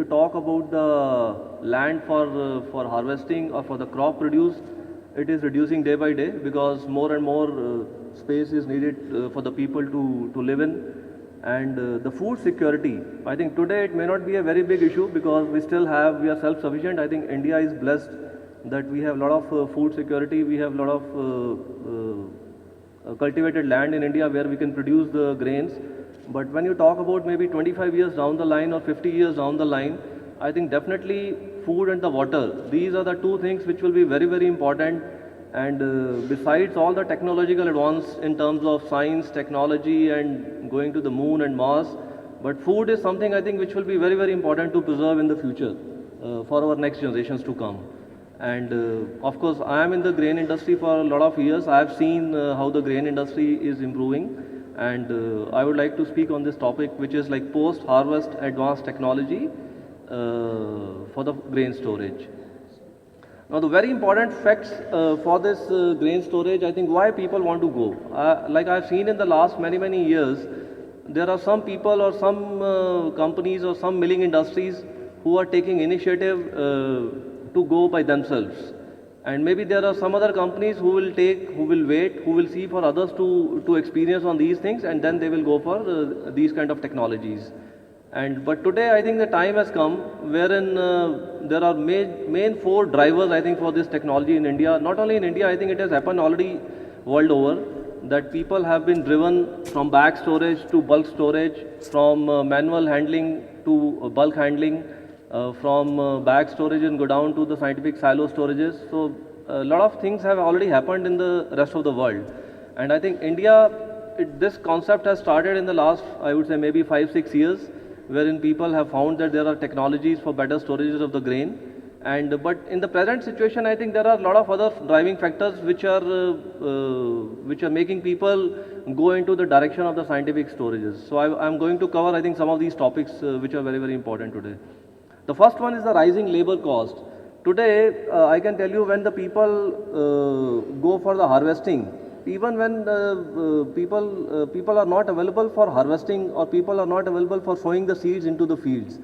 talk about the land for harvesting or for the crop produce, it is reducing day by day because more and more space is needed for the people to live in. And the food security, I think today it may not be a very big issue because we are self-sufficient. I think India is blessed that we have a lot of food security, we have a lot of cultivated land in India where we can produce the grains. But when you talk about maybe 25 years down the line or 50 years down the line, I think definitely food and the water, these are the two things which will be very, very important. And besides all the technological advance in terms of science, technology, and going to the moon and Mars, but food is something I think which will be very, very important to preserve in the future for our next generations to come. And of course, I am in the grain industry for a lot of years. I have seen how the grain industry is improving, and I would like to speak on this topic, which is like post-harvest advanced technology for the grain storage. Now, the very important facts for this grain storage, I think why people want to go. Like I've seen in the last many, many years, there are some people or some companies or some milling industries who are taking initiative to go by themselves. And maybe there are some other companies who will wait, who will see for others to experience on these things, and then they will go for these kind of technologies. But today I think the time has come wherein there are main four drivers I think for this technology in India. Not only in India, I think it has happened already world over that people have been driven from bag storage to bulk storage, from manual handling to bulk handling, from bag storage and go down to the scientific silo storages. So a lot of things have already happened in the rest of the world. And I think India, this concept has started in the last, I would say maybe 5-6 years, wherein people have found that there are technologies for better storages of the grain. But in the present situation, I think there are a lot of other driving factors which are making people go into the direction of the scientific storages. So I'm going to cover, I think, some of these topics which are very, very important today. The first one is the rising labor cost. Today, I can tell you when the people go for the harvesting, even when people are not available for harvesting or people are not available for sowing the seeds into the fields,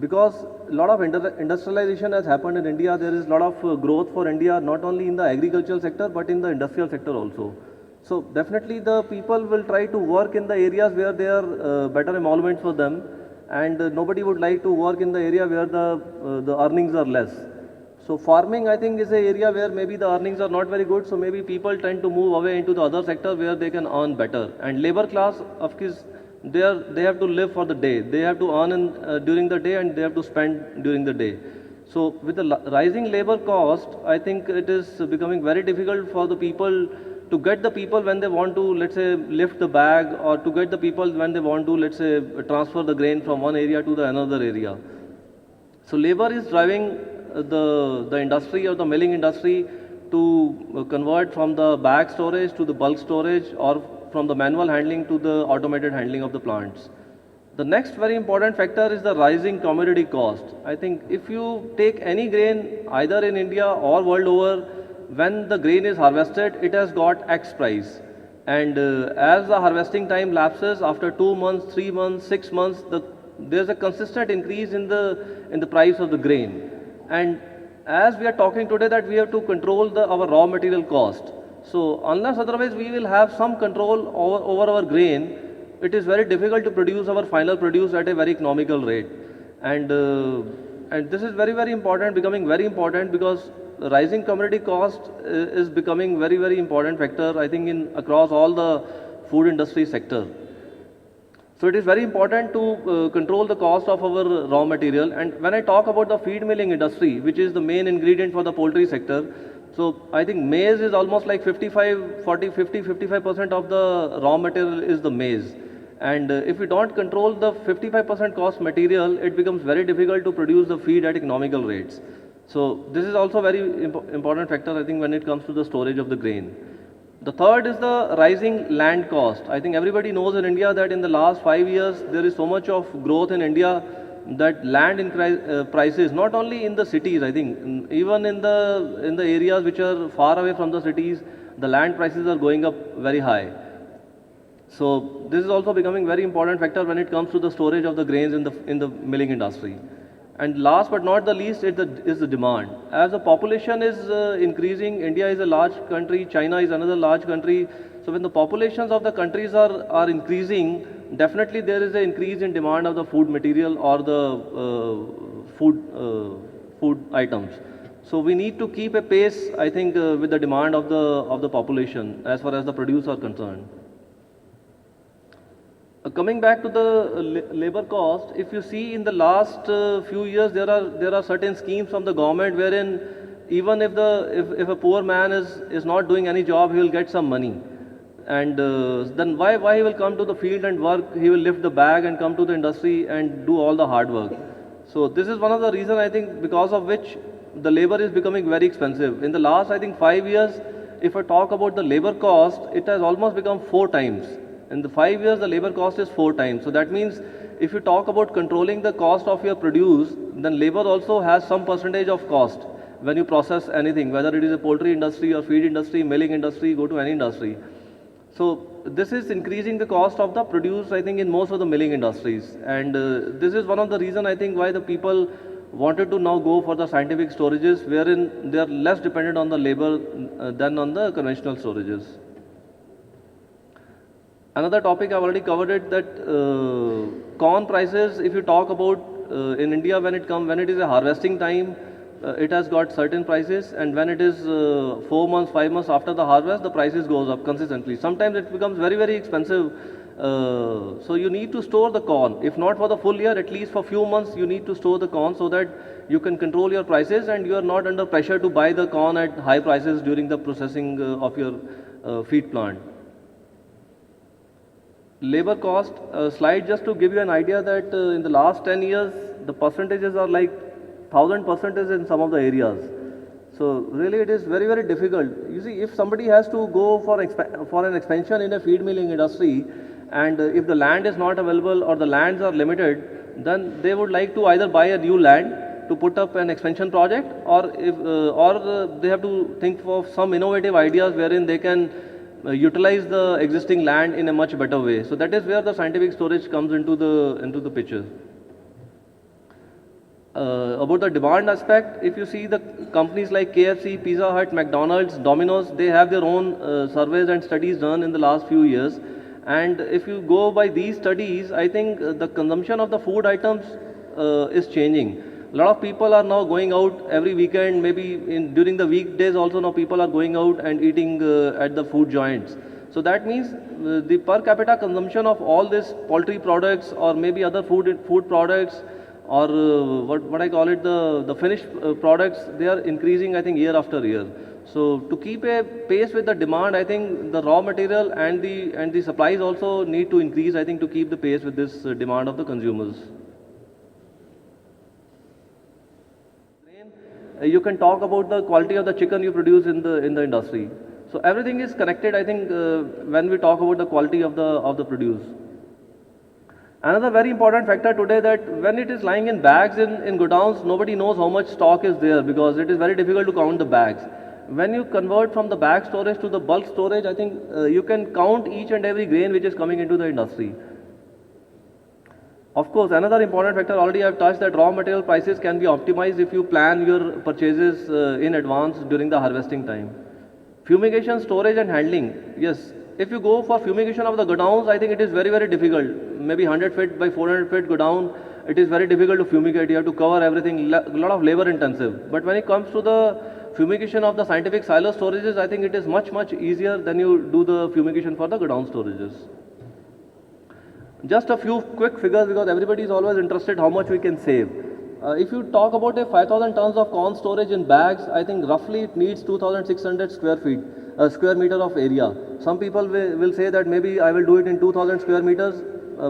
because a lot of industrialization has happened in India. There is a lot of growth for India, not only in the agricultural sector but in the industrial sector also. So definitely the people will try to work in the areas where there are better emoluments for them, and nobody would like to work in the area where the earnings are less. So farming, I think, is an area where maybe the earnings are not very good. So maybe people tend to move away into the other sector where they can earn better. And labor class, of course, they have to live for the day. They have to earn during the day and they have to spend during the day. So with the rising labor cost, I think it is becoming very difficult for the people to get the people when they want to, let's say, lift the bag, or to get the people when they want to, let's say, transfer the grain from one area to the another area. So labor is driving the industry or the milling industry to convert from the bag storage to the bulk storage, or from the manual handling to the automated handling of the plants. The next very important factor is the rising commodity cost. I think if you take any grain either in India or world over, when the grain is harvested, it has got X price. And as the harvesting time lapses, after 2 months, 3 months, 6 months, there's a consistent increase in the price of the grain. And as we are talking today that we have to control our raw material cost. So unless otherwise we will have some control over our grain, it is very difficult to produce our final produce at a very economical rate. And this is very, very important, becoming very important, because rising commodity cost is becoming very, very important factor, I think, across all the food industry sector. So it is very important to control the cost of our raw material. And when I talk about the feed milling industry, which is the main ingredient for the poultry sector, so I think maize is almost like 55% of the raw material is the maize. And if we don't control the 55% cost material, it becomes very difficult to produce the feed at economical rates. So this is also very important factor, I think, when it comes to the storage of the grain. The third is the rising land cost. I think everybody knows in India that in the last 5 years, there is so much of growth in India that land prices, not only in the cities, I think, even in the areas which are far away from the cities, the land prices are going up very high. So this is also becoming very important factor when it comes to the storage of the grains in the milling industry. And last but not the least is the demand. As the population is increasing, India is a large country, China is another large country. So when the populations of the countries are increasing, definitely there is an increase in demand of the food material or the food items. So we need to keep a pace, I think, with the demand of the population as far as the produce are concerned. Coming back to the labor cost, if you see in the last few years, there are certain schemes from the government wherein even if a poor man is not doing any job, he will get some money, and then why he will come to the field and work? He will lift the bag and come to the industry and do all the hard work. So this is one of the reasons, I think, because of which the labor is becoming very expensive. In the last, I think, 5 years, if I talk about the labor cost, it has almost become 4 times. In the 5 years, the labor cost is 4 times. So that means if you talk about controlling the cost of your produce, then labor also has some percentage of cost when you process anything, whether it is a poultry industry or feed industry, milling industry, go to any industry. So this is increasing the cost of the produce, I think, in most of the milling industries. And this is one of the reasons, I think, why the people wanted to now go for the scientific storages, wherein they are less dependent on the labor than on the conventional storages. Another topic I've already covered it, that corn prices, if you talk about in India, when it is a harvesting time, it has got certain prices, and when it is 4 months, 5 months after the harvest, the prices goes up consistently. Sometimes it becomes very, very expensive. So you need to store the corn. If not for the full year, at least for few months, you need to store the corn so that you can control your prices and you are not under pressure to buy the corn at high prices during the processing of your feed plant. Labor cost slide, just to give you an idea that in the last 10 years, the percentages are like 1000% in some of the areas. So really it is very, very difficult. You see, if somebody has to go for an expansion in a feed milling industry, and if the land is not available or the lands are limited, then they would like to either buy a new land to put up an expansion project, or they have to think of some innovative ideas wherein they can utilize the existing land in a much better way. So that is where the scientific storage comes into the picture. About the demand aspect, if you see the companies like KFC, Pizza Hut, McDonald's, Domino's, they have their own surveys and studies done in the last few years. And if you go by these studies, I think the consumption of the food items is changing. A lot of people are now going out every weekend, maybe during the weekdays also now people are going out and eating at the food joints. So that means the per capita consumption of all these poultry products or maybe other food products, or what I call it, the finished products, they are increasing, I think, year after year. So to keep a pace with the demand, I think the raw material and the supplies also need to increase, I think, to keep the pace with this demand of the consumers. You can talk about the quality of the chicken you produce in the industry. So everything is connected, I think, when we talk about the quality of the produce. Another very important factor today, that when it is lying in bags in godowns, nobody knows how much stock is there because it is very difficult to count the bags. When you convert from the bag storage to the bulk storage, I think you can count each and every grain which is coming into the industry. Of course, another important factor already I've touched, that raw material prices can be optimized if you plan your purchases in advance during the harvesting time. Fumigation, storage and handling. Yes, if you go for fumigation of the godowns, I think it is very, very difficult. Maybe 100 feet by 400 feet godown, it is very difficult to fumigate. You have to cover everything, a lot of labor intensive. But when it comes to the fumigation of the scientific silo storages, I think it is much, much easier than you do the fumigation for the godown storages. Just a few quick figures, because everybody is always interested how much we can save. If you talk about a 5,000 tons of corn storage in bags, I think roughly it needs 2,600 square meter of area. Some people will say that maybe I will do it in 2,000 square meters,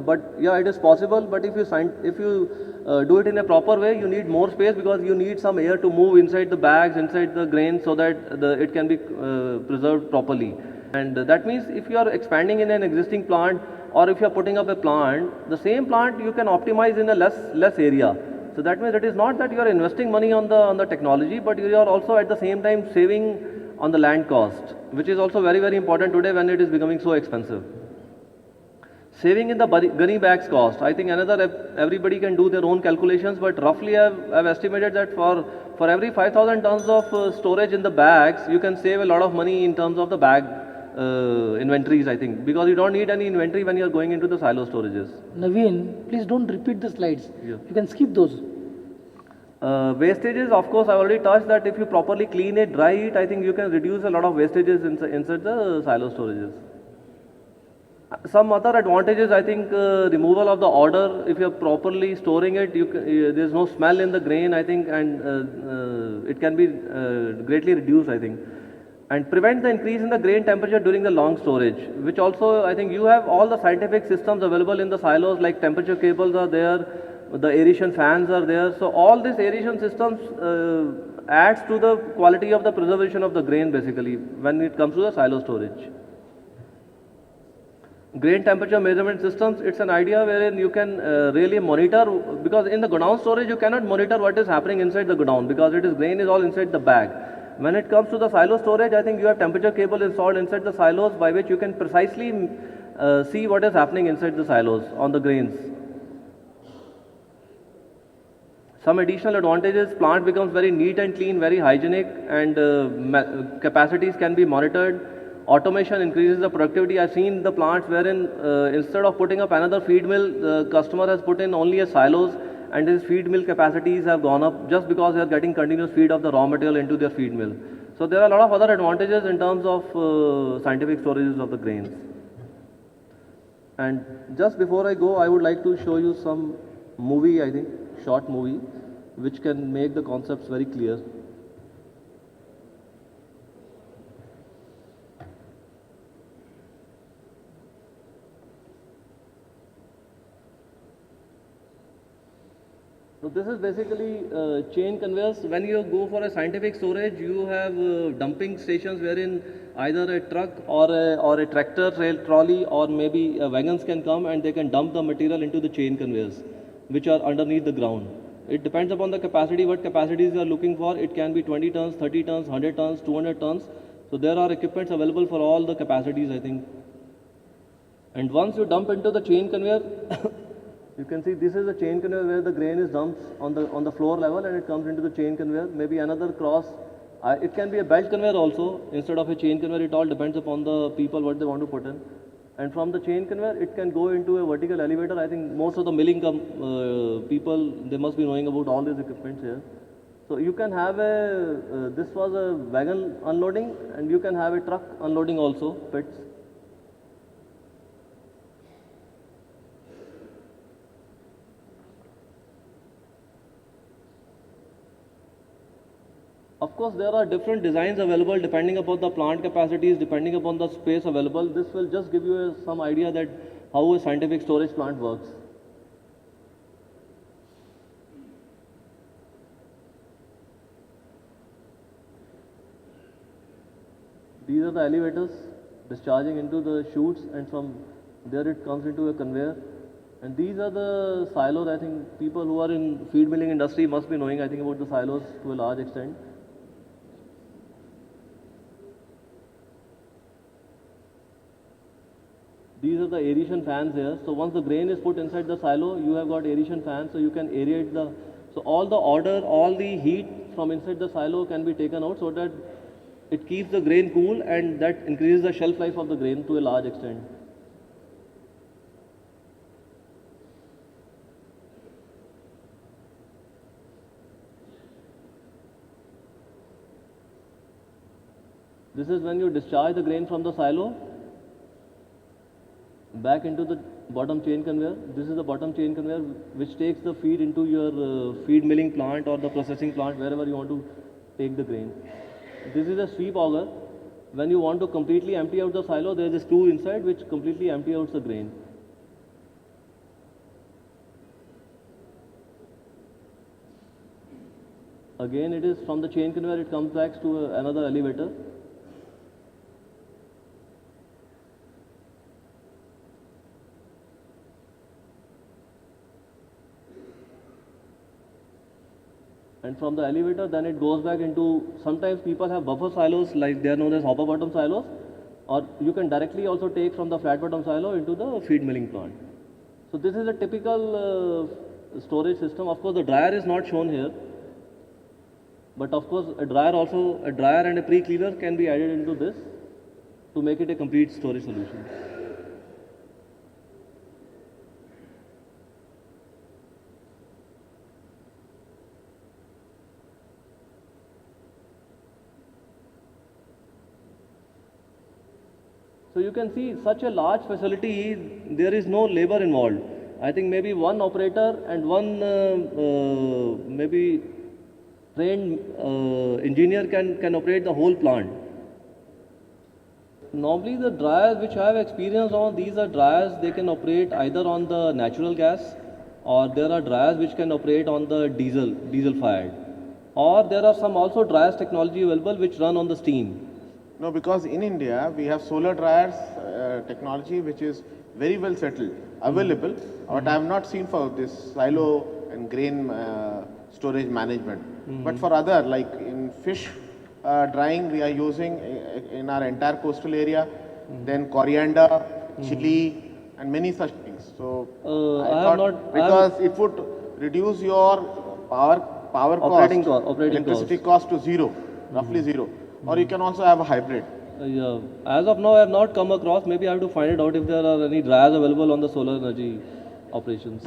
but yeah, it is possible. But if you do it in a proper way, you need more space, because you need some air to move inside the bags, inside the grain, so that it can be preserved properly. And that means if you are expanding in an existing plant, or if you are putting up a plant, the same plant you can optimize in a less area. So that means it is not that you are investing money on the technology, but you are also at the same time saving on the land cost, which is also very, very important today when it is becoming so expensive. Saving in the gunny bags cost. I think another everybody can do their own calculations, but roughly I've estimated that for every 5,000 tons of storage in the bags, you can save a lot of money in terms of the bag inventories. I think because you don't need any inventory when you are going into the silo storages. Naveen, please don't repeat the slides. Yeah. You can skip those. Wastages, of course, I already touched that if you properly clean it, dry it, I think you can reduce a lot of wastages inside the silo storages. Some other advantages, I think, removal of the odor. If you're properly storing it, there's no smell in the grain, I think, and it can be greatly reduced, I think. And prevent the increase in the grain temperature during the long storage, which also, I think, you have all the scientific systems available in the silos, like temperature cables are there, the aeration fans are there. So all these aeration systems adds to the quality of the preservation of the grain, basically, when it comes to the silo storage. Grain temperature measurement systems, it's an idea wherein you can really monitor, because in the godown storage you cannot monitor what is happening inside the godown because it is grain is all inside the bag. When it comes to the silo storage, I think you have temperature cable installed inside the silos by which you can precisely see what is happening inside the silos on the grains. Some additional advantages, plant becomes very neat and clean, very hygienic, and capacities can be monitored. Automation increases the productivity. I've seen the plants wherein instead of putting up another feed mill, the customer has put in only a silos and his feed mill capacities have gone up just because they are getting continuous feed of the raw material into their feed mill. So there are a lot of other advantages in terms of scientific storages of the grains. And just before I go, I would like to show you some movie, I think, short movie, which can make the concepts very clear. So this is basically chain conveyors. When you go for a scientific storage, you have dumping stations wherein either a truck or a tractor, trolley, or maybe wagons can come and they can dump the material into the chain conveyors, which are underneath the ground. It depends upon the capacity, what capacities you are looking for. It can be 20 tons, 30 tons, 100 tons, 200 tons. So there are equipments available for all the capacities, I think. And once you dump into the chain conveyor, you can see this is a chain conveyor where the grain is dumped on the floor level and it comes into the chain conveyor. Maybe another cross. It can be a belt conveyor also instead of a chain conveyor. It all depends upon the people what they want to put in. And from the chain conveyor, it can go into a vertical elevator. I think most of the milling people, they must be knowing about all these equipments here. So you can have this was a wagon unloading and you can have a truck unloading also, pits. Of course, there are different designs available depending upon the plant capacities, depending upon the space available. This will just give you some idea that how a scientific storage plant works. These are the elevators discharging into the chutes, and from there it comes into a conveyor. And these are the silos. I think people who are in feed milling industry must be knowing, I think, about the silos to a large extent. These are the aeration fans here. So once the grain is put inside the silo, you have got aeration fans, so you can aerate the. So all the odor, all the heat from inside the silo can be taken out, so that it keeps the grain cool and that increases the shelf life of the grain to a large extent. This is when you discharge the grain from the silo back into the bottom chain conveyor. This is the bottom chain conveyor which takes the feed into your feed milling plant or the processing plant, wherever you want to take the grain. This is a sweep auger. When you want to completely empty out the silo, there is a screw inside which completely empty out the grain. Again, it is from the chain conveyor, it comes back to another elevator. And from the elevator, then it goes back into, sometimes people have buffer silos, like they are known as hopper bottom silos. or you can directly also take from the flat bottom silo into the feed milling plant. So this is a typical storage system. Of course, the dryer is not shown here, but of course a dryer and a pre-cleaner can be added into this to make it a complete storage solution. So you can see such a large facility, there is no labor involved. I think maybe one operator and one maybe trained engineer can operate the whole plant. Normally the dryers which I have experience on, these are dryers they can operate either on the natural gas, or there are dryers which can operate on the diesel fired, or there are some also dryers technology available which run on the steam. No, because in India we have solar dryers technology which is very well settled, available, but I have not seen for this silo and grain storage management. But for other, like in fish drying, we are using in our entire coastal area, then coriander, chili, and many such things. So I have not- because it would reduce your power Operating cost, operating electricity cost to zero, roughly zero. Or you can also have a hybrid. Yeah. As of now, I have not come across. Maybe I have to find it out if there are any dryers available on the solar energy operations.